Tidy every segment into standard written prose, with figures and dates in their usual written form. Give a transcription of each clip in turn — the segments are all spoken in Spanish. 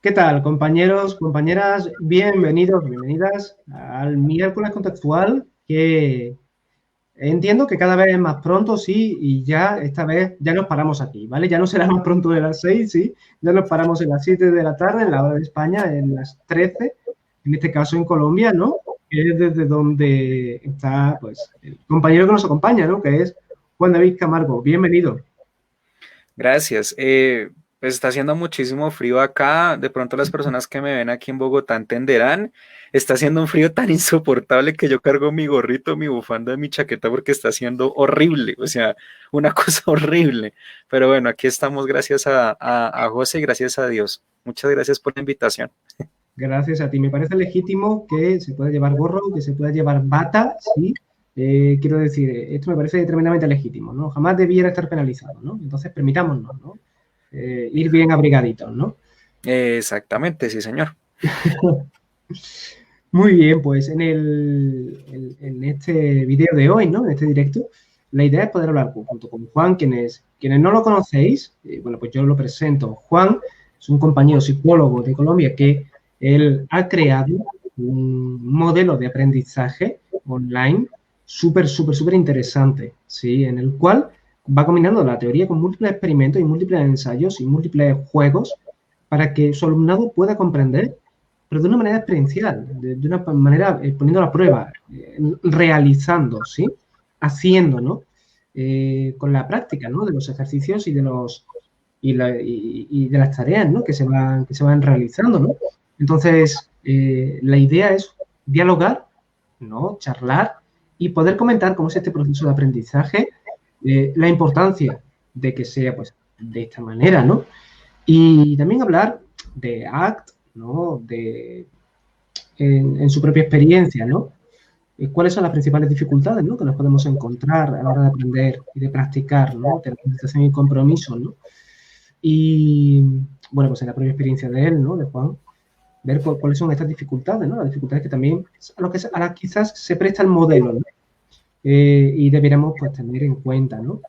¿Qué tal, compañeros, compañeras? Bienvenidos, bienvenidas al miércoles contextual, que entiendo que cada vez es más pronto, sí, y ya esta vez ya nos paramos aquí, ¿vale? Ya no será más pronto de las 6, sí, ya nos paramos en las 7 de la tarde, en la hora de España, en las 13, en este caso en Colombia, ¿no? Que es desde donde está, pues, el compañero que nos acompaña, ¿no? Que es Juan David Camargo. Bienvenido. Gracias. Pues está haciendo muchísimo frío acá. De pronto las personas que me ven aquí en Bogotá entenderán. Está haciendo un frío tan insoportable que yo cargo mi gorrito, mi bufanda, mi chaqueta porque está haciendo horrible. O sea, una cosa horrible. Pero bueno, aquí estamos gracias a José y gracias a Dios. Muchas gracias por la invitación. Gracias a ti. Me parece legítimo que se pueda llevar gorro, que se pueda llevar bata, sí. Quiero decir, esto me parece tremendamente legítimo, ¿no? Jamás debiera estar penalizado, ¿no? Entonces, permitámonos, ¿no? Ir bien abrigaditos, ¿no? Exactamente, sí, señor. Muy bien, pues en este vídeo de hoy, ¿no? En este directo, la idea es poder hablar junto con Juan, quienes no lo conocéis, bueno, pues yo lo presento. Juan es un compañero psicólogo de Colombia que él ha creado un modelo de aprendizaje online súper interesante, ¿sí? En el cual va combinando la teoría con múltiples experimentos y múltiples ensayos y múltiples juegos para que su alumnado pueda comprender, pero de una manera experiencial, de una manera poniendo la prueba, realizando, ¿sí? Haciendo, ¿no? Con la práctica, ¿no? De los ejercicios y de los y de las tareas, ¿no? Que se van realizando, ¿no? Entonces, la idea es dialogar, ¿no? Charlar y poder comentar cómo es este proceso de aprendizaje, la importancia de que sea, pues, de esta manera, ¿no? Y también hablar de ACT, ¿no? En su propia experiencia, ¿no? ¿Cuáles son las principales dificultades, ¿no? Que nos podemos encontrar a la hora de aprender y de practicar, ¿no? De la concentración y compromiso, ¿no? Y, bueno, pues en la propia experiencia de él, ¿no? De Juan, ver cuáles son estas dificultades, ¿no? Las dificultades que también, a las quizás se presta el modelo, ¿no? Y deberíamos, pues, tener en cuenta, ¿no?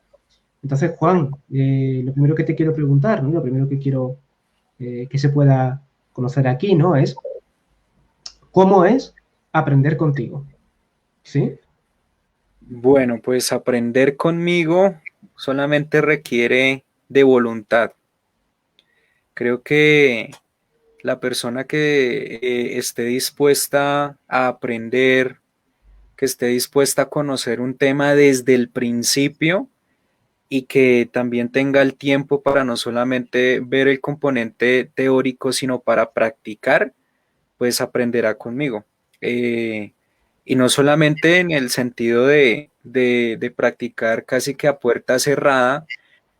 Entonces, Juan, lo primero que te quiero preguntar, ¿no? Lo primero que quiero que se pueda conocer aquí, ¿no? Es cómo es aprender contigo, ¿sí? Bueno, pues aprender conmigo solamente requiere de voluntad. Creo que la persona que esté dispuesta a aprender, que esté dispuesta a conocer un tema desde el principio y que también tenga el tiempo para no solamente ver el componente teórico, sino para practicar, pues aprenderá conmigo. Eh, y no solamente en el sentido de practicar casi que a puerta cerrada,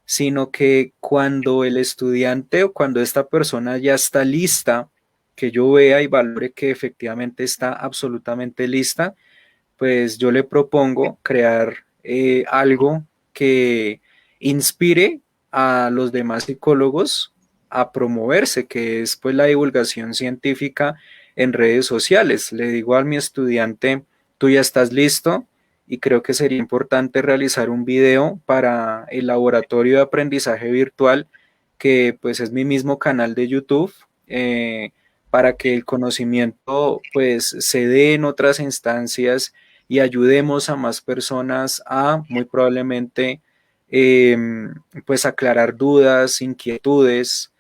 sino que cuando el estudiante o cuando esta persona ya está lista, que yo vea y valore que efectivamente está absolutamente lista, pues yo le propongo crear algo que inspire a los demás psicólogos a promoverse, que es pues la divulgación científica en redes sociales. Le digo a mi estudiante, tú ya estás listo, y creo que sería importante realizar un video para el laboratorio de aprendizaje virtual, que pues es mi mismo canal de YouTube, para que el conocimiento pues se dé en otras instancias y ayudemos a más personas a muy probablemente eh, pues aclarar dudas, inquietudes,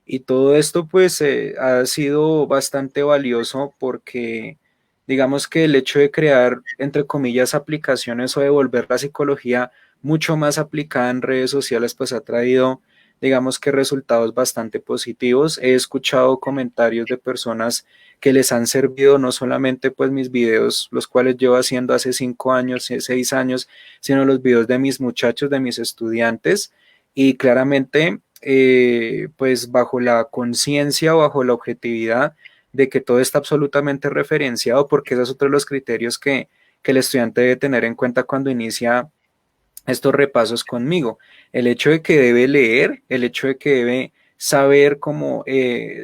y todo esto pues ha sido bastante valioso porque digamos que el hecho de crear, entre comillas, aplicaciones o de volver la psicología mucho más aplicada en redes sociales, pues ha traído, digamos que resultados bastante positivos. He escuchado comentarios de personas que les han servido no solamente pues mis videos, los cuales llevo haciendo hace 5 años, 6 años, sino los videos de mis muchachos, de mis estudiantes, y claramente pues bajo la conciencia o bajo la objetividad de que todo está absolutamente referenciado, porque ese es otro de los criterios que el estudiante debe tener en cuenta cuando inicia estos repasos conmigo. El hecho de que debe leer, el hecho de que debe saber cómo,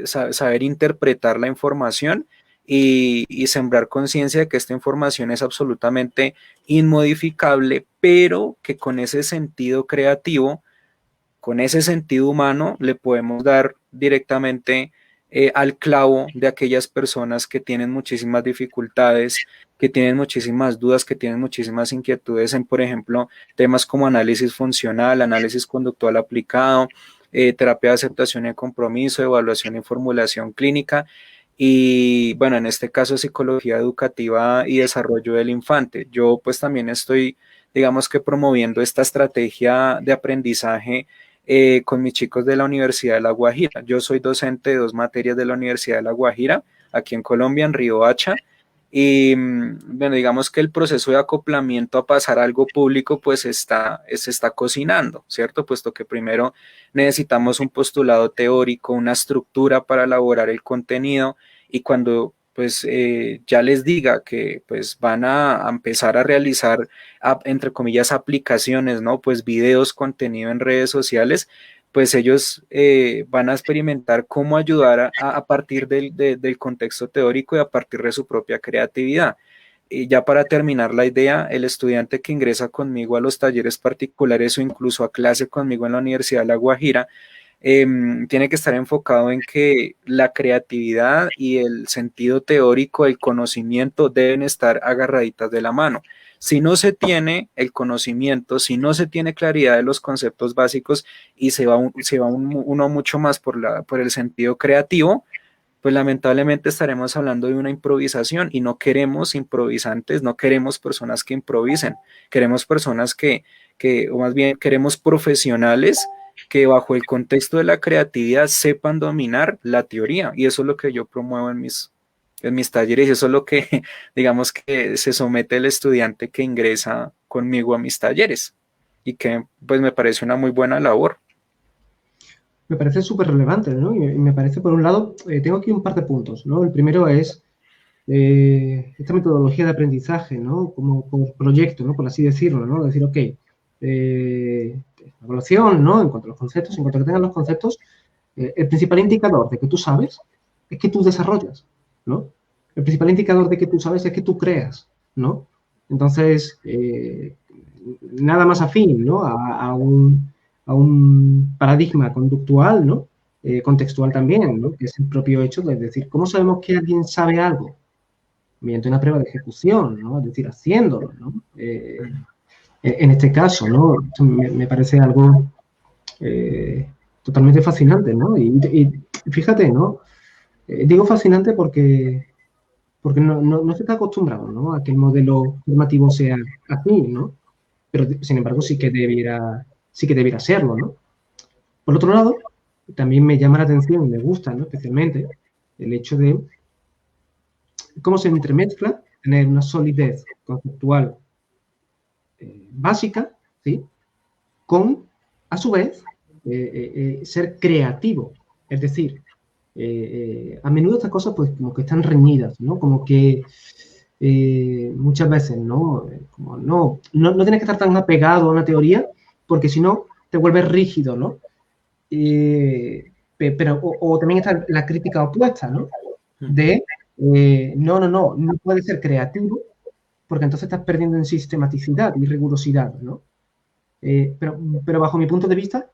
saber interpretar la información y sembrar conciencia de que esta información es absolutamente inmodificable, pero que con ese sentido creativo, con ese sentido humano, le podemos dar directamente al clavo de aquellas personas que tienen muchísimas dificultades, que tienen muchísimas dudas, que tienen muchísimas inquietudes en, por ejemplo, temas como análisis funcional, análisis conductual aplicado, terapia de aceptación y compromiso, evaluación y formulación clínica. Y bueno, en este caso, psicología educativa y desarrollo del infante. Yo pues también estoy, digamos que promoviendo esta estrategia de aprendizaje con mis chicos de la Universidad de La Guajira. Yo soy docente de 2 materias de la Universidad de La Guajira, aquí en Colombia, en Riohacha, y bueno, digamos que el proceso de acoplamiento a pasar a algo público pues se está cocinando, ¿cierto? Puesto que primero necesitamos un postulado teórico, una estructura para elaborar el contenido, y cuando pues ya les diga que pues van a empezar a realizar entre comillas aplicaciones, ¿no? Pues videos, contenido en redes sociales, pues ellos van a experimentar cómo ayudar a partir del contexto teórico y a partir de su propia creatividad. Y ya para terminar la idea, el estudiante que ingresa conmigo a los talleres particulares o incluso a clase conmigo en la Universidad de La Guajira, tiene que estar enfocado en que la creatividad y el sentido teórico, el conocimiento deben estar agarraditas de la mano. Si no se tiene el conocimiento, si no se tiene claridad de los conceptos básicos y uno mucho más por el sentido creativo, pues lamentablemente estaremos hablando de una improvisación y no queremos improvisantes, no queremos personas que improvisen, queremos personas o más bien queremos profesionales que bajo el contexto de la creatividad sepan dominar la teoría, y eso es lo que yo promuevo en mis talleres, y eso es lo que digamos que se somete el estudiante que ingresa conmigo a mis talleres, y que pues me parece una muy buena labor. Me parece súper relevante, ¿no? Y me parece, por un lado, tengo aquí un par de puntos, ¿no? El primero es esta metodología de aprendizaje, ¿no? Como proyecto, ¿no? Por así decirlo, ¿no? Decir, ok, evaluación, ¿no? En cuanto a los conceptos, en cuanto a que tengan los conceptos, el principal indicador de que tú sabes es que tú desarrollas, ¿no? El principal indicador de que tú sabes es que tú creas, ¿no? Entonces, nada más afín, ¿no? A un paradigma conductual, ¿no? Contextual también, ¿no? Que es el propio hecho de decir, ¿cómo sabemos que alguien sabe algo? Mediante una prueba de ejecución, ¿no? Es decir, haciéndolo, ¿no? En este caso, ¿no? Me parece algo totalmente fascinante, ¿no? Y fíjate, ¿no? Digo fascinante porque no se está acostumbrado, ¿no? A que el modelo formativo sea así, ¿no? Pero, sin embargo, sí que debiera serlo, ¿no? Por otro lado, también me llama la atención y me gusta, ¿no? Especialmente el hecho de cómo se entremezcla tener una solidez conceptual básica, ¿sí? Con, a su vez, ser creativo. Es decir, a menudo estas cosas pues como que están reñidas, ¿no? Como que muchas veces, ¿no? Como no tienes que estar tan apegado a una teoría porque si no te vuelves rígido, ¿no? Pero, o también está la crítica opuesta, ¿no? De, no puede ser creativo porque entonces estás perdiendo en sistematicidad y rigurosidad, ¿no? Pero bajo mi punto de vista,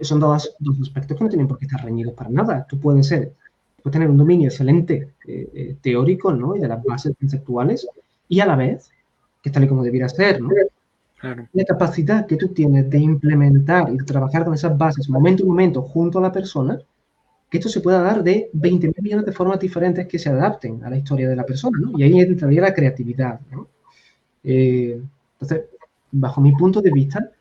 son dos aspectos que no tienen por qué estar reñidos para nada. Puedes tener un dominio excelente teórico, ¿no? Y de las bases conceptuales, y a la vez, que es tal y como debiera ser, ¿no? Claro. La capacidad que tú tienes de implementar y de trabajar con esas bases momento a momento junto a la persona, que esto se pueda dar de 20.000 millones de formas diferentes que se adapten a la historia de la persona, ¿no? Y ahí entraría la creatividad, ¿no? Entonces, bajo mi punto de vista,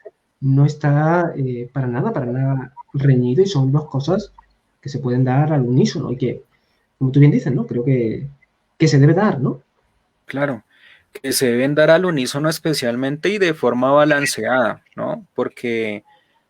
no está para nada reñido y son dos cosas que se pueden dar al unísono y que, como tú bien dices, ¿no? Creo que se debe dar, ¿no? Claro, que se deben dar al unísono especialmente y de forma balanceada, ¿no? Porque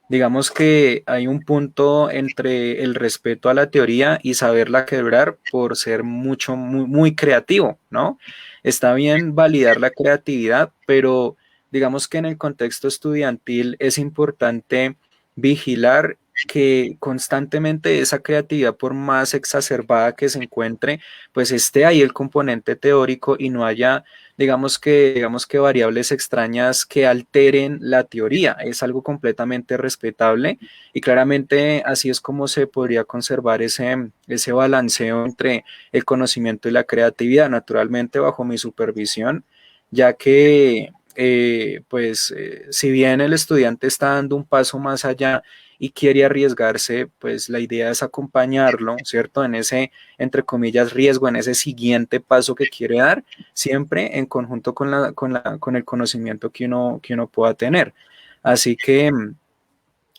digamos que hay un punto entre el respeto a la teoría y saberla quebrar por ser muy creativo, ¿no? Está bien validar la creatividad, pero digamos que en el contexto estudiantil es importante vigilar que constantemente esa creatividad, por más exacerbada que se encuentre, pues esté ahí el componente teórico y no haya digamos que variables extrañas que alteren la teoría. Es algo completamente respetable y claramente así es como se podría conservar ese balanceo entre el conocimiento y la creatividad, naturalmente bajo mi supervisión, ya que si bien el estudiante está dando un paso más allá y quiere arriesgarse, pues la idea es acompañarlo, ¿cierto? En ese, entre comillas, riesgo, en ese siguiente paso que quiere dar, siempre en conjunto con con el conocimiento que uno pueda tener. Así que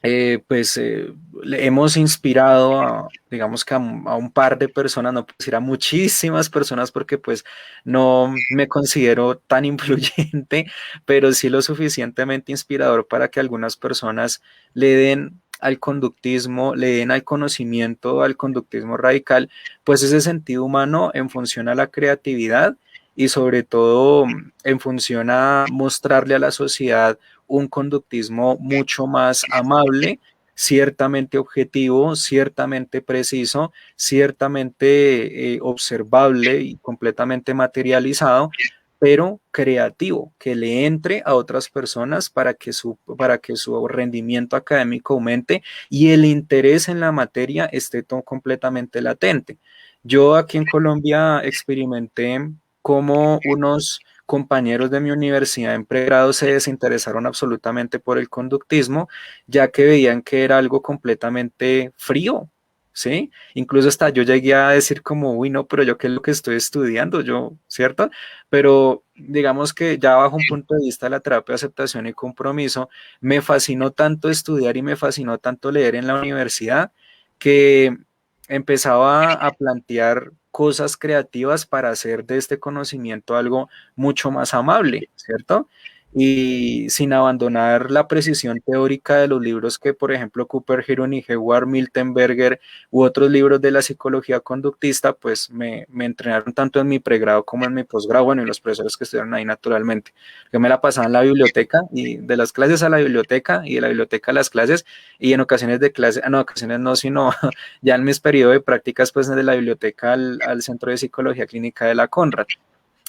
le hemos inspirado digamos que a un par de personas, no puedo decir a muchísimas personas porque pues no me considero tan influyente, pero sí lo suficientemente inspirador para que algunas personas le den al conductismo, le den al conocimiento, al conductismo radical, pues ese sentido humano en función a la creatividad y sobre todo en función a mostrarle a la sociedad un conductismo mucho más amable, ciertamente objetivo, ciertamente preciso, ciertamente observable y completamente materializado, pero creativo, que le entre a otras personas para que su rendimiento académico aumente y el interés en la materia esté todo completamente latente. Yo aquí en Colombia experimenté cómo unos compañeros de mi universidad en pregrado se desinteresaron absolutamente por el conductismo, ya que veían que era algo completamente frío, ¿sí? Incluso hasta yo llegué a decir como, uy, no, pero yo qué es lo que estoy estudiando, yo, ¿cierto? Pero digamos que ya bajo un punto de vista de la terapia de aceptación y compromiso, me fascinó tanto estudiar y me fascinó tanto leer en la universidad que empezaba a plantear cosas creativas para hacer de este conocimiento algo mucho más amable, ¿cierto? Y sin abandonar la precisión teórica de los libros que, por ejemplo, Cooper Heron y Heward Miltenberger u otros libros de la psicología conductista, pues me entrenaron tanto en mi pregrado como en mi posgrado, bueno, y los profesores que estuvieron ahí naturalmente, que me la pasaba en la biblioteca y de las clases a la biblioteca y de la biblioteca a las clases y en ocasiones de clase, no, ocasiones no, sino ya en mis periodos de prácticas, pues de la biblioteca al Centro de Psicología Clínica de la Conrad.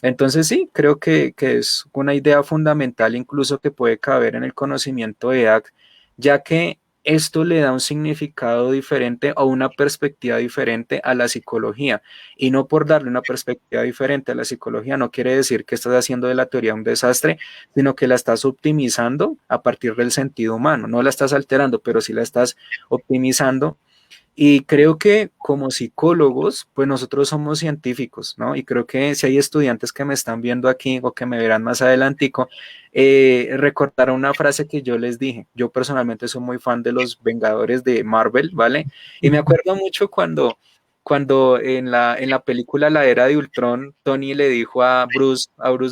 Entonces sí, creo que es una idea fundamental incluso que puede caber en el conocimiento de EAC, ya que esto le da un significado diferente o una perspectiva diferente a la psicología. Y no por darle una perspectiva diferente a la psicología no quiere decir que estás haciendo de la teoría un desastre, sino que la estás optimizando a partir del sentido humano. No la estás alterando, pero sí la estás optimizando y creo que como psicólogos, pues nosotros somos científicos, ¿no? Y creo que si hay estudiantes que me están viendo aquí o que me verán más adelantico, recordar una frase que yo les dije. Yo personalmente soy muy fan de los Vengadores de Marvel, ¿vale? Y me acuerdo mucho cuando en la película La Era de Ultron, Tony le dijo a Bruce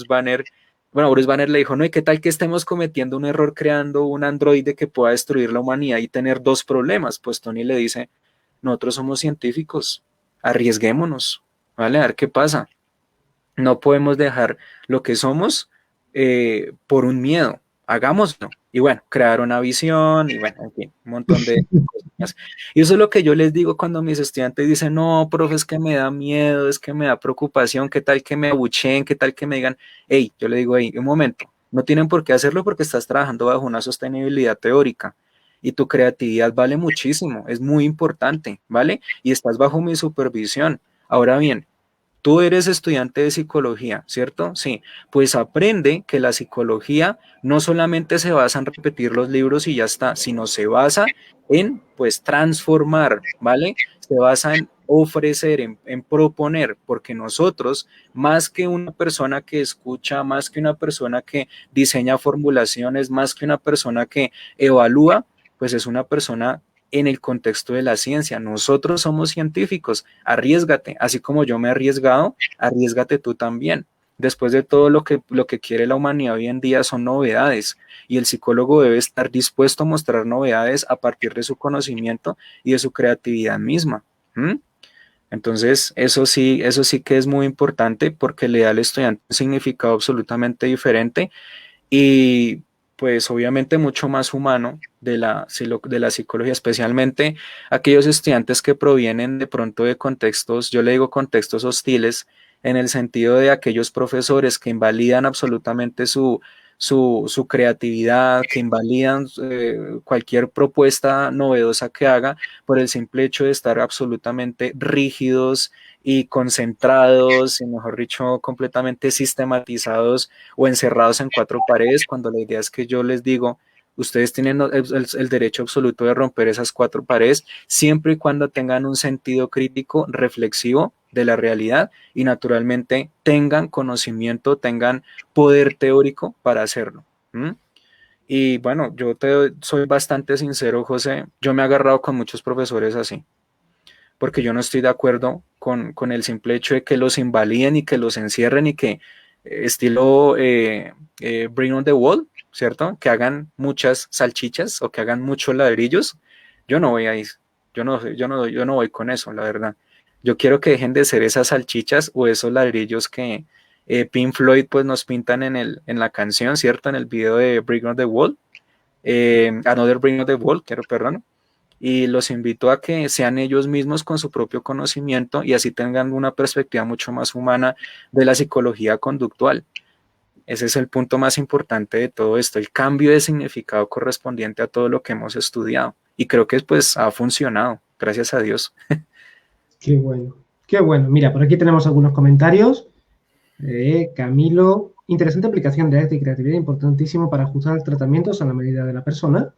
Banner, bueno, Bruce Banner le dijo, no, ¿y qué tal que estemos cometiendo un error creando un androide que pueda destruir la humanidad y tener dos problemas? Pues Tony le dice, nosotros somos científicos, arriesguémonos, ¿vale? A ver qué pasa. No podemos dejar lo que somos por un miedo, hagámoslo. Y bueno, crear una visión y bueno, en fin, un montón de cosas. Y eso es lo que yo les digo cuando mis estudiantes dicen, no, profe, es que me da miedo, es que me da preocupación, qué tal que me abucheen, qué tal que me digan, hey, yo le digo, hey, un momento, no tienen por qué hacerlo porque estás trabajando bajo una sostenibilidad teórica y tu creatividad vale muchísimo, es muy importante, ¿vale? Y estás bajo mi supervisión. Ahora bien, tú eres estudiante de psicología, ¿cierto? Sí, pues aprende que la psicología no solamente se basa en repetir los libros y ya está, sino se basa en, pues, transformar, ¿vale? Se basa en ofrecer, en proponer, porque nosotros, más que una persona que escucha, más que una persona que diseña formulaciones, más que una persona que evalúa, pues es una persona en el contexto de la ciencia. Nosotros somos científicos, arriesgate, así como yo me he arriesgado, arriesgate tú también. Después de todo lo que quiere la humanidad hoy en día son novedades y el psicólogo debe estar dispuesto a mostrar novedades a partir de su conocimiento y de su creatividad misma. ¿Mm? Entonces, eso sí que es muy importante porque le da al estudiante un significado absolutamente diferente y pues obviamente mucho más humano de la psicología, especialmente aquellos estudiantes que provienen de pronto de contextos, yo le digo contextos hostiles, en el sentido de aquellos profesores que invalidan absolutamente su creatividad, que invalidan cualquier propuesta novedosa que haga por el simple hecho de estar absolutamente rígidos y concentrados, y mejor dicho, completamente sistematizados o encerrados en cuatro paredes, cuando la idea es que yo les digo, ustedes tienen el derecho absoluto de romper esas cuatro paredes siempre y cuando tengan un sentido crítico, reflexivo de la realidad y naturalmente tengan conocimiento, tengan poder teórico para hacerlo. ¿Mm? Y bueno, soy bastante sincero, José, yo me he agarrado con muchos profesores así, porque yo no estoy de acuerdo con el simple hecho de que los invaliden y que los encierren y que estilo Bring on the Wall, ¿cierto? Que hagan muchas salchichas o que hagan muchos ladrillos. Yo no voy ahí, yo no voy con eso, la verdad. Yo quiero que dejen de ser esas salchichas o esos ladrillos que Pink Floyd pues nos pintan en la canción, ¿cierto? En el video de Bring on the Wall, Another Bring on the Wall, quiero, perdón, y los invito a que sean ellos mismos con su propio conocimiento y así tengan una perspectiva mucho más humana de la psicología conductual. Ese es el punto más importante de todo esto, el cambio de significado correspondiente a todo lo que hemos estudiado. Y creo que pues ha funcionado, gracias a Dios. Qué bueno, qué bueno. Mira, por aquí tenemos algunos comentarios. Camilo, interesante aplicación de arte y creatividad, importantísimo para ajustar tratamientos a la medida de la persona.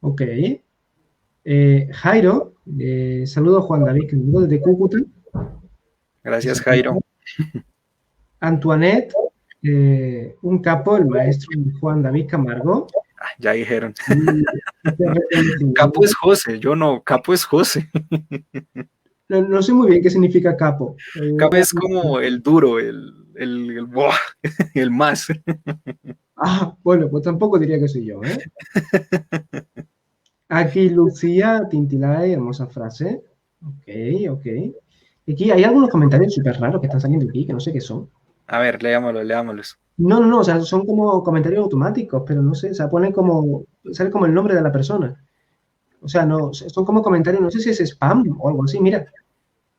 Ok. Jairo, saludo a Juan David, que me desde Cúcuta. Gracias, Jairo. Antoinette, un capo, el maestro Juan David Camargo. Ya dijeron. Capo es José, yo no, capo es José. No sé muy bien qué significa capo. Capo es como el duro, el más. Bueno, pues tampoco diría que soy yo, ¿eh? Aquí Lucía Tintilay, hermosa frase. Ok. Aquí hay algunos comentarios súper raros que están saliendo aquí, que no sé qué son. A ver, leámoslos. No, o sea, son como comentarios automáticos, pero no sé, o sea, sale como el nombre de la persona. O sea, no, son como comentarios, no sé si es spam o algo así, mira.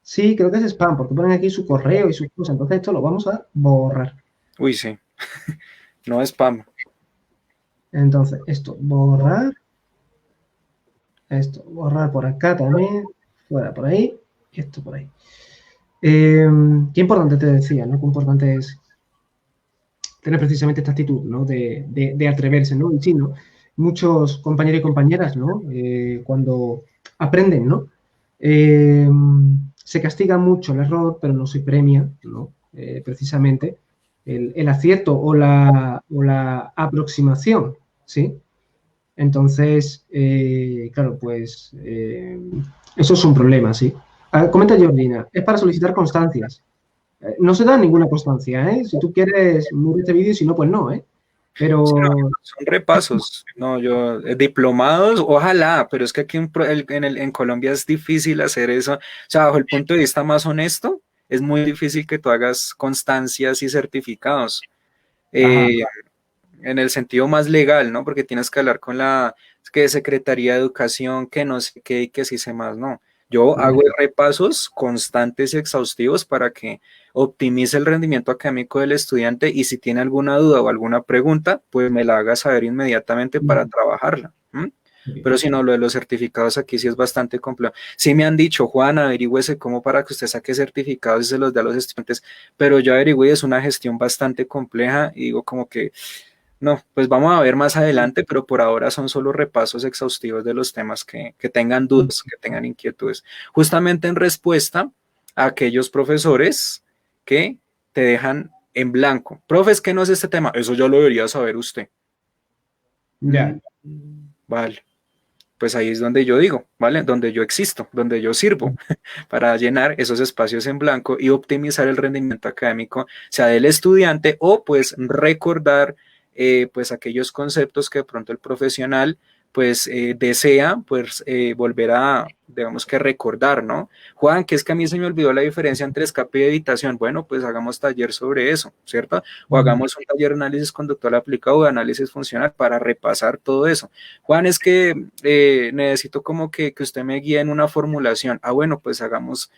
Sí, creo que es spam, porque ponen aquí su correo y sus cosas, entonces esto lo vamos a borrar. Uy, sí, no es spam. Entonces, borrar por acá también, fuera por ahí, y esto por ahí. Qué importante te decía, ¿no? Qué importante es tener precisamente esta actitud, ¿no? De atreverse, ¿no? Y sí, ¿no? Muchos compañeros y compañeras, ¿no? Cuando aprenden, ¿no? Se castiga mucho el error, pero no se premia, ¿no? Precisamente el acierto o la aproximación, ¿sí? Entonces, claro, pues eso es un problema, ¿sí? Comenta Jordina, es para solicitar constancias. No se da ninguna constancia, ¿eh? Si tú quieres, mira este vídeo y si no, pues no, ¿eh? Pero... Sí, no, son repasos, no, diplomados, ojalá, pero es que aquí en Colombia es difícil hacer eso. O sea, bajo el punto de vista más honesto, es muy difícil que tú hagas constancias y certificados. En el sentido más legal, ¿no? Porque tienes que hablar con la Secretaría de Educación, que no sé qué y que sí sé más, no. Yo hago repasos constantes y exhaustivos para que optimice el rendimiento académico del estudiante y si tiene alguna duda o alguna pregunta, pues me la haga saber inmediatamente para trabajarla. ¿M? Pero si no, lo de los certificados aquí sí es bastante complejo. Sí me han dicho, Juan, averígüese cómo para que usted saque certificados y se los dé a los estudiantes, pero yo averigüé, es una gestión bastante compleja y digo como que no, pues vamos a ver más adelante, pero por ahora son solo repasos exhaustivos de los temas que tengan dudas, que tengan inquietudes. Justamente en respuesta a aquellos profesores que te dejan en blanco. Profes, ¿qué no es este tema? Eso ya lo debería saber usted. Ya. Vale. Pues ahí es donde yo digo, ¿vale? Donde yo existo, donde yo sirvo para llenar esos espacios en blanco y optimizar el rendimiento académico, sea del estudiante o pues recordar pues aquellos conceptos que de pronto el profesional pues desea pues volver a, digamos que recordar, ¿no? Juan, que es que a mí se me olvidó la diferencia entre escape y evitación. Bueno, pues hagamos taller sobre eso, ¿cierto? O hagamos un taller de análisis conductual aplicado o de análisis funcional para repasar todo eso. Juan, es que necesito como que usted me guíe en una formulación. Bueno, pues hagamos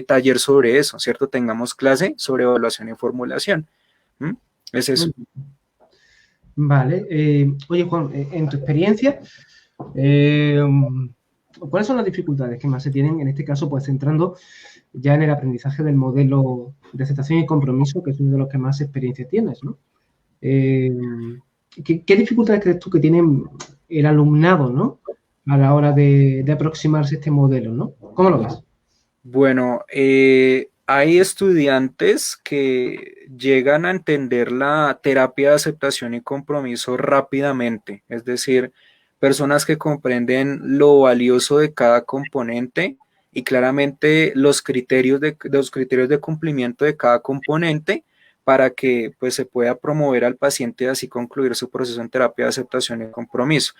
taller sobre eso, ¿cierto? Tengamos clase sobre evaluación y formulación. ¿Mm? Es eso. Vale. Oye, Juan, en tu experiencia, ¿cuáles son las dificultades que más se tienen, en este caso, pues centrando ya en el aprendizaje del modelo de aceptación y compromiso, que es uno de los que más experiencia tienes, ¿no? ¿Qué dificultades crees tú que tienen el alumnado, ¿no? A la hora de aproximarse a este modelo, ¿no? ¿Cómo lo ves? Bueno, hay estudiantes que llegan a entender la terapia de aceptación y compromiso rápidamente, es decir, personas que comprenden lo valioso de cada componente y claramente los criterios de cumplimiento de cada componente para que pues, se pueda promover al paciente y así concluir su proceso en terapia de aceptación y compromiso.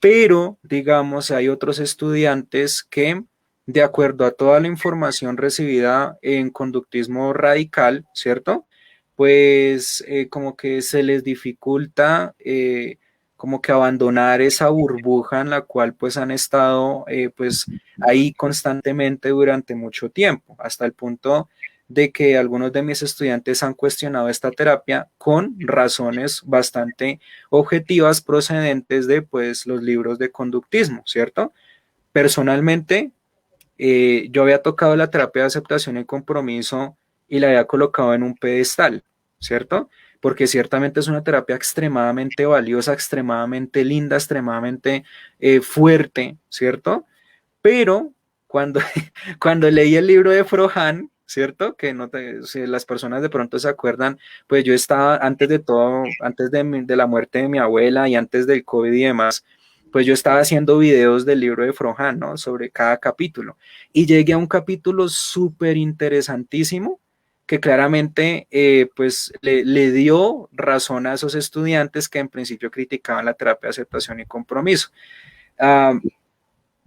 Pero, digamos, hay otros estudiantes que, de acuerdo a toda la información recibida en conductismo radical, ¿cierto? Pues como que se les dificulta como que abandonar esa burbuja en la cual pues han estado pues ahí constantemente durante mucho tiempo, hasta el punto de que algunos de mis estudiantes han cuestionado esta terapia con razones bastante objetivas procedentes de pues los libros de conductismo, ¿cierto? Personalmente, yo había tocado la terapia de aceptación y compromiso y la había colocado en un pedestal, ¿cierto? Porque ciertamente es una terapia extremadamente valiosa, extremadamente linda, extremadamente fuerte, ¿cierto? Pero cuando, cuando leí el libro de Frohan, ¿cierto? Que no si las personas de pronto se acuerdan, pues yo estaba antes de todo, antes de la muerte de mi abuela y antes del COVID y demás, pues yo estaba haciendo videos del libro de Frohan, ¿no? Sobre cada capítulo. Y llegué a un capítulo súper interesantísimo que claramente pues le dio razón a esos estudiantes que en principio criticaban la terapia de aceptación y compromiso. Uh,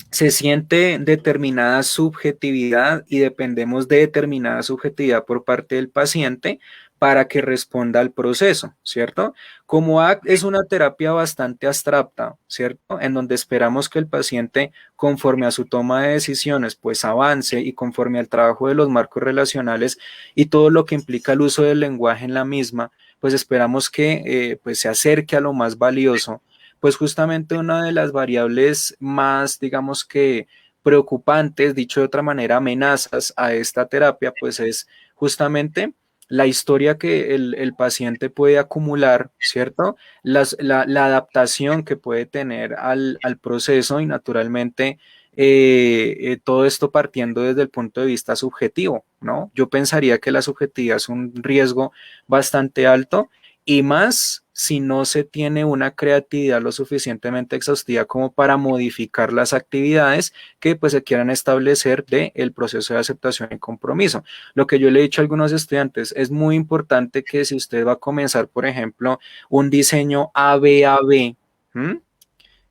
Se siente determinada subjetividad y dependemos de determinada subjetividad por parte del paciente para que responda al proceso, ¿cierto? Como ACT es una terapia bastante abstracta, ¿cierto? En donde esperamos que el paciente, conforme a su toma de decisiones, pues avance y conforme al trabajo de los marcos relacionales y todo lo que implica el uso del lenguaje en la misma, pues esperamos que pues se acerque a lo más valioso, pues justamente una de las variables más, digamos que preocupantes, dicho de otra manera, amenazas a esta terapia, pues es justamente la historia que el paciente puede acumular, ¿cierto? La adaptación que puede tener al proceso y naturalmente todo esto partiendo desde el punto de vista subjetivo, ¿no? Yo pensaría que la subjetividad es un riesgo bastante alto y más si no se tiene una creatividad lo suficientemente exhaustiva como para modificar las actividades que pues se quieran establecer del proceso de aceptación y compromiso. Lo que yo le he dicho a algunos estudiantes, es muy importante que si usted va a comenzar, por ejemplo, un diseño ABAB,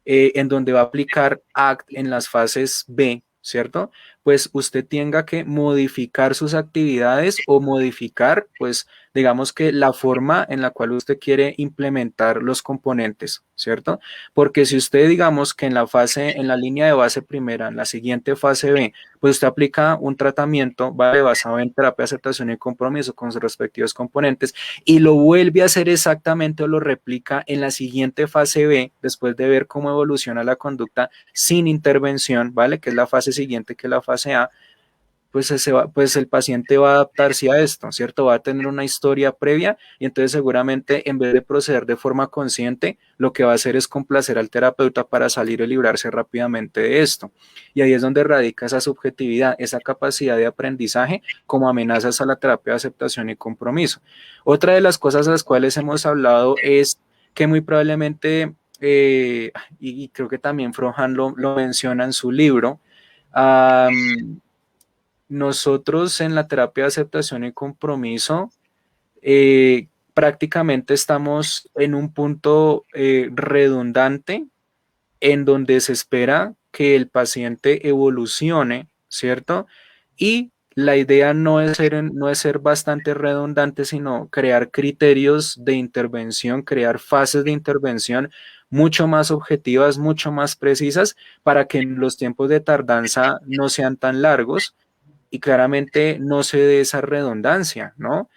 en donde va a aplicar ACT en las fases B, ¿cierto? Pues usted tenga que modificar sus actividades o modificar, pues, digamos que la forma en la cual usted quiere implementar los componentes, ¿cierto? Porque si usted, digamos que en la línea de base primera, en la siguiente fase B, pues usted aplica un tratamiento, ¿vale? Basado en terapia de aceptación y compromiso con sus respectivos componentes y lo vuelve a hacer exactamente o lo replica en la siguiente fase B, después de ver cómo evoluciona la conducta sin intervención, ¿vale? Que es la fase siguiente que la fase A, pues, pues el paciente va a adaptarse a esto, ¿cierto? Va a tener una historia previa y entonces seguramente en vez de proceder de forma consciente, lo que va a hacer es complacer al terapeuta para salir y librarse rápidamente de esto. Y ahí es donde radica esa subjetividad, esa capacidad de aprendizaje como amenazas a la terapia de aceptación y compromiso. Otra de las cosas a las cuales hemos hablado es que muy probablemente, y creo que también Frohan lo menciona en su libro, nosotros en la terapia de aceptación y compromiso prácticamente estamos en un punto redundante en donde se espera que el paciente evolucione, ¿cierto? Y la idea no es ser bastante redundante, sino crear criterios de intervención, crear fases de intervención mucho más objetivas, mucho más precisas, para que los tiempos de tardanza no sean tan largos y claramente no se dé esa redundancia, ¿no?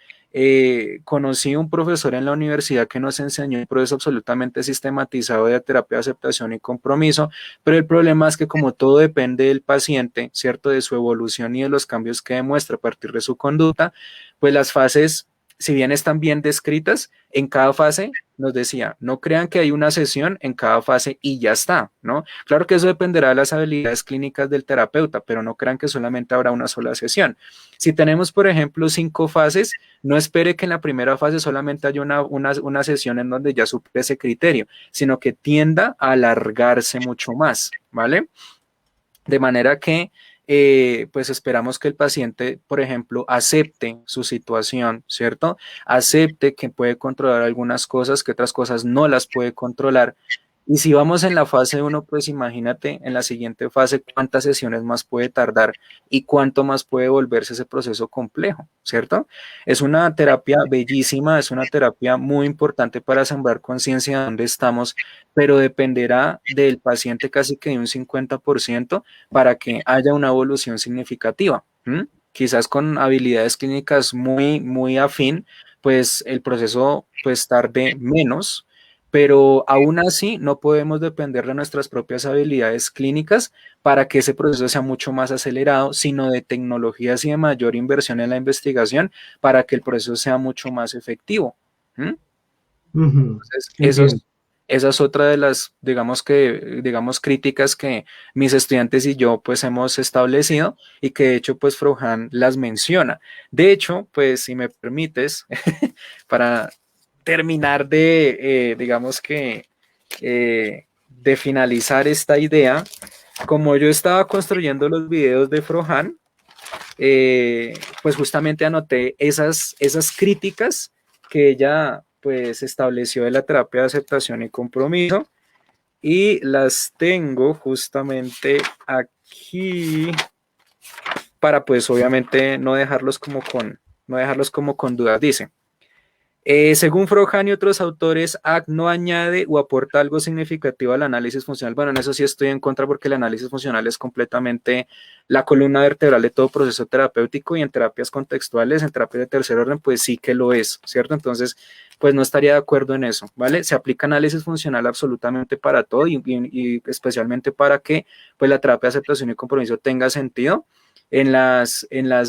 Conocí un profesor en la universidad que nos enseñó un proceso absolutamente sistematizado de terapia de aceptación y compromiso, pero el problema es que como todo depende del paciente, ¿cierto? De su evolución y de los cambios que demuestra a partir de su conducta, pues las fases, si bien están bien descritas, en cada fase nos decía, no crean que hay una sesión en cada fase y ya está, ¿no? Claro que eso dependerá de las habilidades clínicas del terapeuta, pero no crean que solamente habrá una sola sesión. Si tenemos, por ejemplo, 5 fases, no espere que en la primera fase solamente haya una sesión en donde ya supere ese criterio, sino que tienda a alargarse mucho más, ¿vale? De manera que, pues esperamos que el paciente, por ejemplo, acepte su situación, ¿cierto? Acepte que puede controlar algunas cosas, que otras cosas no las puede controlar. Y si vamos en la fase 1, pues imagínate en la siguiente fase cuántas sesiones más puede tardar y cuánto más puede volverse ese proceso complejo, ¿cierto? Es una terapia bellísima, es una terapia muy importante para sembrar conciencia de dónde estamos, pero dependerá del paciente casi que de un 50% para que haya una evolución significativa. Quizás con habilidades clínicas muy afín, pues el proceso pues tarde menos, pero aún así no podemos depender de nuestras propias habilidades clínicas para que ese proceso sea mucho más acelerado, sino de tecnologías y de mayor inversión en la investigación para que el proceso sea mucho más efectivo. Entonces, Entiendo. esa es otra de las, digamos, críticas que mis estudiantes y yo pues hemos establecido y que de hecho pues Frohan las menciona. De hecho, pues si me permites, para terminar de finalizar esta idea, como yo estaba construyendo los videos de Frohan, pues justamente anoté esas críticas que ella pues estableció de la terapia de aceptación y compromiso y las tengo justamente aquí para pues obviamente no dejarlos como con dudas. Dice, según Frohan y otros autores, ACT no añade o aporta algo significativo al análisis funcional. Bueno, en eso sí estoy en contra porque el análisis funcional es completamente la columna vertebral de todo proceso terapéutico y en terapias contextuales, en terapias de tercer orden, pues sí que lo es, ¿cierto? Entonces, pues no estaría de acuerdo en eso, ¿vale? Se aplica análisis funcional absolutamente para todo y especialmente para que pues la terapia de aceptación y compromiso tenga sentido en las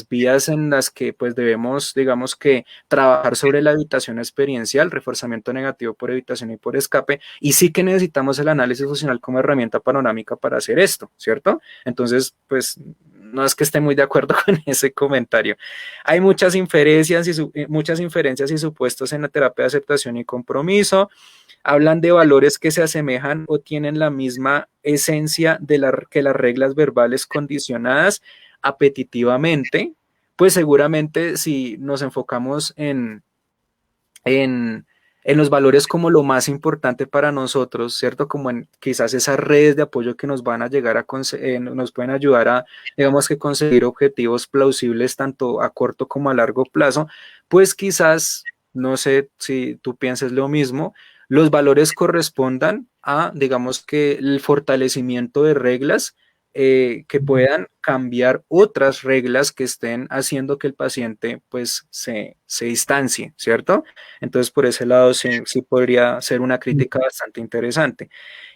vías en las que pues debemos, digamos que trabajar sobre la evitación experiencial, reforzamiento negativo por evitación y por escape, y sí que necesitamos el análisis funcional como herramienta panorámica para hacer esto, ¿cierto? Entonces, pues no es que esté muy de acuerdo con ese comentario. Hay muchas inferencias y supuestos en la terapia de aceptación y compromiso. Hablan de valores que se asemejan o tienen la misma esencia que las reglas verbales condicionadas apetitivamente, pues seguramente si nos enfocamos en, en los valores como lo más importante para nosotros, ¿cierto? Como en quizás esas redes de apoyo que nos van a llegar nos pueden ayudar a, digamos que conseguir objetivos plausibles tanto a corto como a largo plazo, pues quizás, no sé si tú pienses lo mismo, los valores correspondan a, digamos que el fortalecimiento de reglas que puedan cambiar otras reglas que estén haciendo que el paciente pues se distancie, ¿cierto? Entonces, por ese lado sí podría ser una crítica bastante interesante.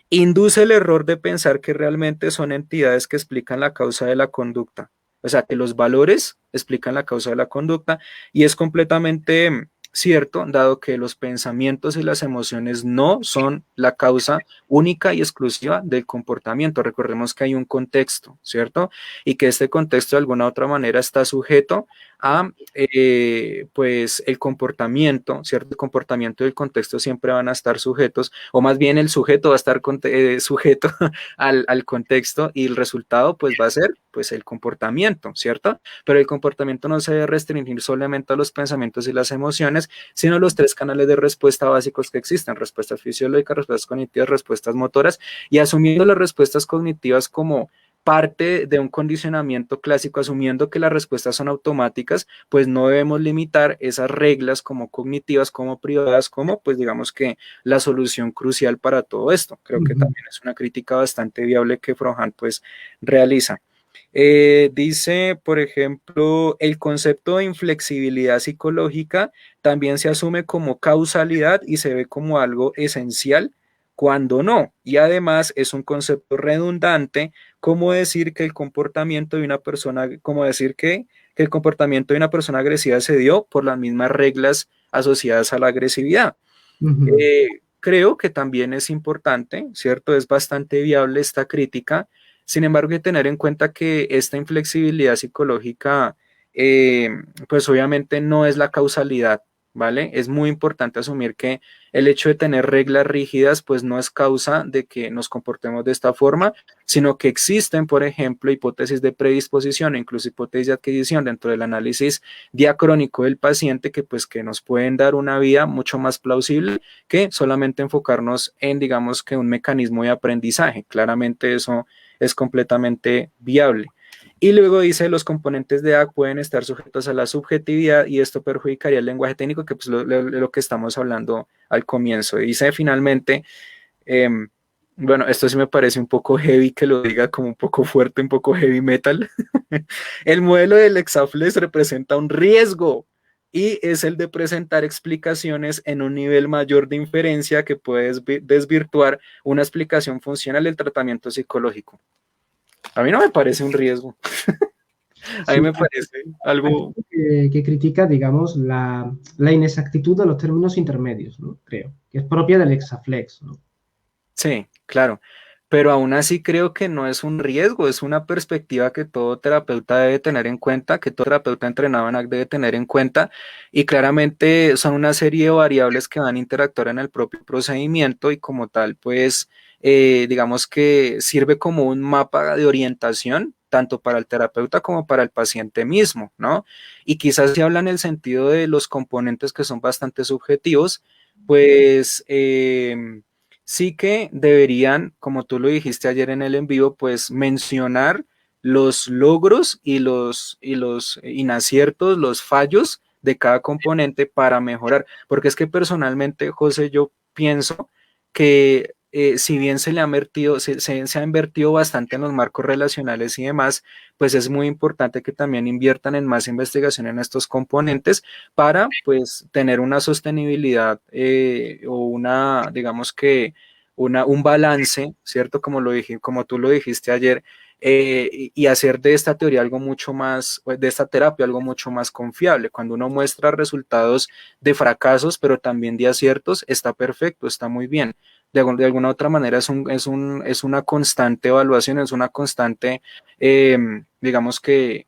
Induce el error de pensar que realmente son entidades que explican la causa de la conducta. O sea, que los valores explican la causa de la conducta y es completamente cierto, dado que los pensamientos y las emociones no son la causa única y exclusiva del comportamiento. Recordemos que hay un contexto, ¿cierto? Y que este contexto de alguna u otra manera está sujeto a pues el comportamiento, ¿cierto? El comportamiento y el contexto siempre van a estar sujetos, o más bien el sujeto va a estar sujeto al contexto y el resultado pues va a ser pues el comportamiento, ¿cierto? Pero el comportamiento no se debe restringir solamente a los pensamientos y las emociones, sino a los 3 canales de respuesta básicos que existen: respuestas fisiológicas, respuestas cognitivas, respuestas motoras, y asumiendo las respuestas cognitivas como parte de un condicionamiento clásico, asumiendo que las respuestas son automáticas, pues no debemos limitar esas reglas como cognitivas, como privadas, como pues digamos que la solución crucial para todo esto. Creo que también es una crítica bastante viable que Frohan pues realiza. Dice, por ejemplo, el concepto de inflexibilidad psicológica también se asume como causalidad y se ve como algo esencial cuando no. Y además es un concepto redundante, como decir que el comportamiento de una persona, como decir que el comportamiento de una persona agresiva se dio por las mismas reglas asociadas a la agresividad. Ujú. Creo que también es importante, ¿cierto? Es bastante viable esta crítica. Sin embargo, hay que tener en cuenta que esta inflexibilidad psicológica, eh, pues obviamente no es la causalidad, ¿vale? Es muy importante asumir que el hecho de tener reglas rígidas, pues no es causa de que nos comportemos de esta forma, sino que existen, por ejemplo, hipótesis de predisposición e incluso hipótesis de adquisición dentro del análisis diacrónico del paciente que pues que nos pueden dar una vida mucho más plausible que solamente enfocarnos en, digamos, que un mecanismo de aprendizaje. Claramente eso es completamente viable. Y luego dice, los componentes de A pueden estar sujetos a la subjetividad y esto perjudicaría el lenguaje técnico, que pues lo que estamos hablando al comienzo. Y dice finalmente, eh, bueno, esto sí me parece un poco heavy que lo diga como un poco fuerte, un poco heavy metal. El modelo del Exaflex representa un riesgo y es el de presentar explicaciones en un nivel mayor de inferencia que puede desvirtuar una explicación funcional del tratamiento psicológico. A mí no me parece un riesgo, a mí Sí, me parece algo, que critica, digamos, la inexactitud de los términos intermedios, ¿no? Creo, que es propia del Exaflex, ¿no? sí, claro, pero aún así creo que no es un riesgo, es una perspectiva que todo terapeuta debe tener en cuenta, que todo terapeuta entrenado en AC debe tener en cuenta, y claramente son una serie de variables que van a interactuar en el propio procedimiento y como tal, pues, digamos que sirve como un mapa de orientación, tanto para el terapeuta como para el paciente mismo, ¿no? Y quizás si habla en el sentido de los componentes que son bastante subjetivos, pues... sí que deberían, como tú lo dijiste ayer en el en vivo, pues mencionar los logros y los inaciertos, los fallos de cada componente para mejorar. Porque es que personalmente, José, yo pienso que si bien se le ha invertido, se ha invertido bastante en los marcos relacionales y demás, pues es muy importante que también inviertan en más investigación en estos componentes para pues tener una sostenibilidad o una, digamos que un balance, ¿cierto? Como lo dije, como tú lo dijiste ayer, y hacer de esta teoría algo mucho más, de esta terapia algo mucho más confiable. Cuando uno muestra resultados de fracasos, pero también de aciertos, está perfecto, está muy bien. De alguna otra manera es una constante evaluación, es una constante, digamos que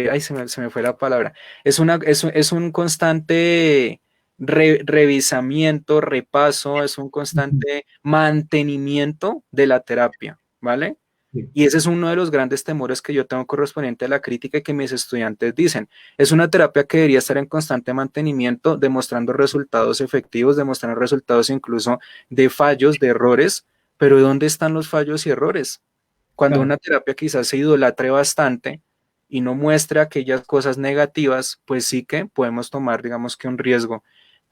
ay, se me fue la palabra. Es un constante revisamiento, repaso, es un Ujú. constante mantenimiento de la terapia, ¿vale? Sí. Y ese es uno de los grandes temores que yo tengo correspondiente a la crítica y que mis estudiantes dicen. Es una terapia que debería estar en constante mantenimiento, demostrando resultados efectivos, demostrando resultados incluso de fallos, de errores, pero ¿dónde están los fallos y errores? Cuando Claro. una terapia quizás se idolatre bastante y no muestre aquellas cosas negativas, pues sí que podemos tomar, digamos que un riesgo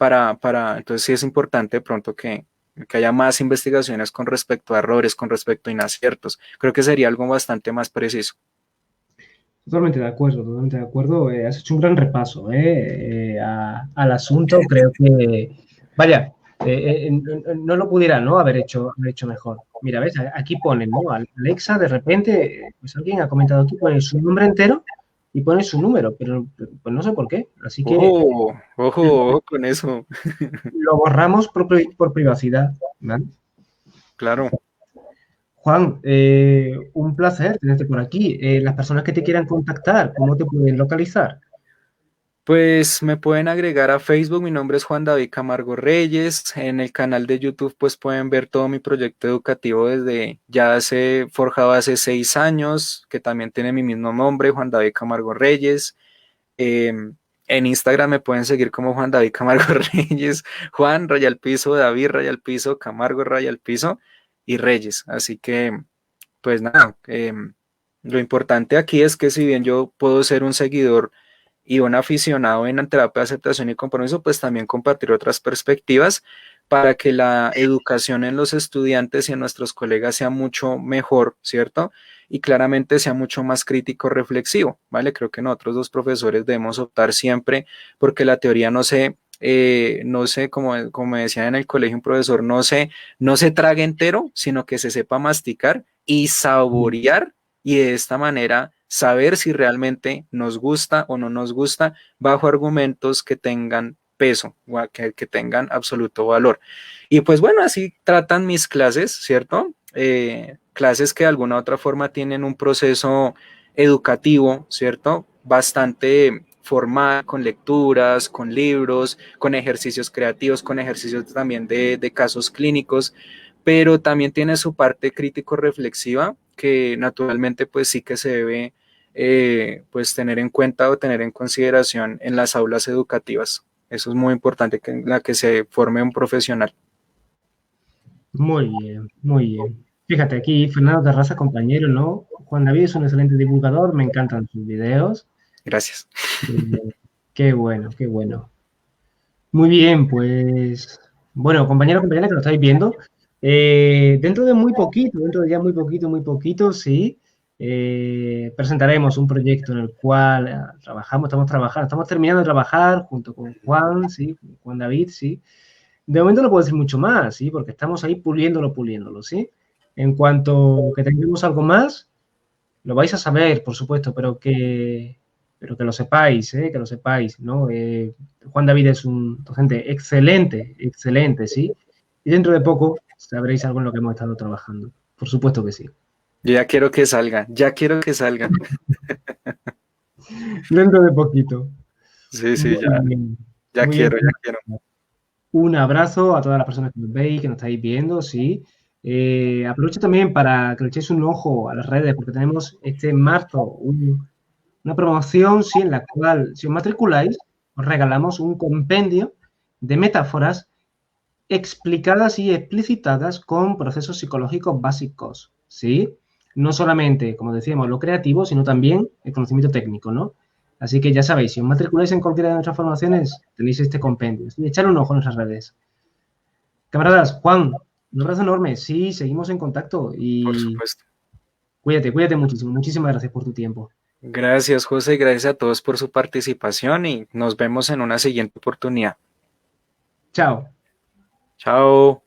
entonces sí es importante de pronto que haya más investigaciones con respecto a errores, con respecto a inaciertos. Creo que sería algo bastante más preciso. Totalmente de acuerdo, totalmente de acuerdo. Has hecho un gran repaso al asunto. Creo que, vaya, no lo pudiera, ¿no? Haber hecho mejor. Mira, ves, aquí ponen, ¿no? Alexa, de repente, pues alguien ha comentado aquí, pone su nombre entero y pone su número, pero pues no sé por qué. Así que Ojo con eso. lo borramos por privacidad, ¿vale? Claro. Juan, un placer tenerte por aquí. Las personas que te quieran contactar, ¿cómo te pueden localizar? Pues me pueden agregar a Facebook, mi nombre es Juan David Camargo Reyes, en el canal de YouTube pues pueden ver todo mi proyecto educativo desde ya hace, forjado hace 6 años, que también tiene mi mismo nombre, Juan David Camargo Reyes. En Instagram me pueden seguir como Juan David Camargo Reyes, Juan Rayal Piso, David Rayal Piso, Camargo Rayal Piso y Reyes. Así que pues nada, lo importante aquí es que si bien yo puedo ser un seguidor y un aficionado en la terapia de aceptación y compromiso, pues también compartir otras perspectivas, para que la educación en los estudiantes y en nuestros colegas sea mucho mejor, ¿cierto? Y claramente sea mucho más crítico reflexivo, ¿vale? Creo que nosotros los profesores debemos optar siempre porque la teoría no sé, como decía en el colegio un profesor, no se trague entero, sino que se sepa masticar y saborear y de esta manera saber si realmente nos gusta o no nos gusta bajo argumentos que tengan peso o que tengan absoluto valor. Y pues bueno, así tratan mis clases, ¿cierto? Clases que de alguna u otra forma tienen un proceso educativo, ¿cierto? Bastante formal, con lecturas, con libros, con ejercicios creativos, con ejercicios también de casos clínicos, pero también tiene su parte crítico-reflexiva que naturalmente pues sí que se debe pues tener en cuenta o tener en consideración en las aulas educativas. Eso es muy importante, que en la que se forme un profesional. Muy bien, muy bien. Fíjate, aquí Fernando Terraza, compañero, ¿no? Juan David es un excelente divulgador, me encantan sus videos. Gracias. Eh, Qué bueno, qué bueno. Muy bien, pues, bueno, compañeros, compañeras que lo estáis viendo, dentro de muy poquito, dentro de ya muy poquito, sí, presentaremos un proyecto en el cual estamos trabajando, estamos terminando de trabajar junto con Juan, sí, con Juan David, sí. De momento no puedo decir mucho más, sí, porque estamos ahí puliéndolo, sí. En cuanto que tengamos algo más, lo vais a saber, por supuesto, pero que lo sepáis, que lo sepáis, ¿no? Juan David es un docente excelente, excelente, ¿sí? Y dentro de poco sabréis algo en lo que hemos estado trabajando. Por supuesto que sí. Yo ya quiero que salga, ya quiero que salga. Dentro de poquito. Sí, sí, Muy ya, bien. ya Muy bien. quiero, ya quiero. Un abrazo a todas las personas que nos veis, que nos estáis viendo, sí. Aprovecho también para que le echéis un ojo a las redes, porque tenemos este marzo una promoción, sí, en la cual, si os matriculáis, os regalamos un compendio de metáforas explicadas y explicitadas con procesos psicológicos básicos, ¿sí? No solamente, como decíamos, lo creativo, sino también el conocimiento técnico, ¿no? Así que ya sabéis, si os matriculáis en cualquiera de nuestras formaciones, tenéis este compendio. Y echar un ojo en nuestras redes. Camaradas, Juan, un abrazo enorme. Sí, seguimos en contacto Por y supuesto. cuídate, cuídate muchísimo. Muchísimas gracias por tu tiempo. Gracias, José, y gracias a todos por su participación y nos vemos en una siguiente oportunidad. Chao. Chao.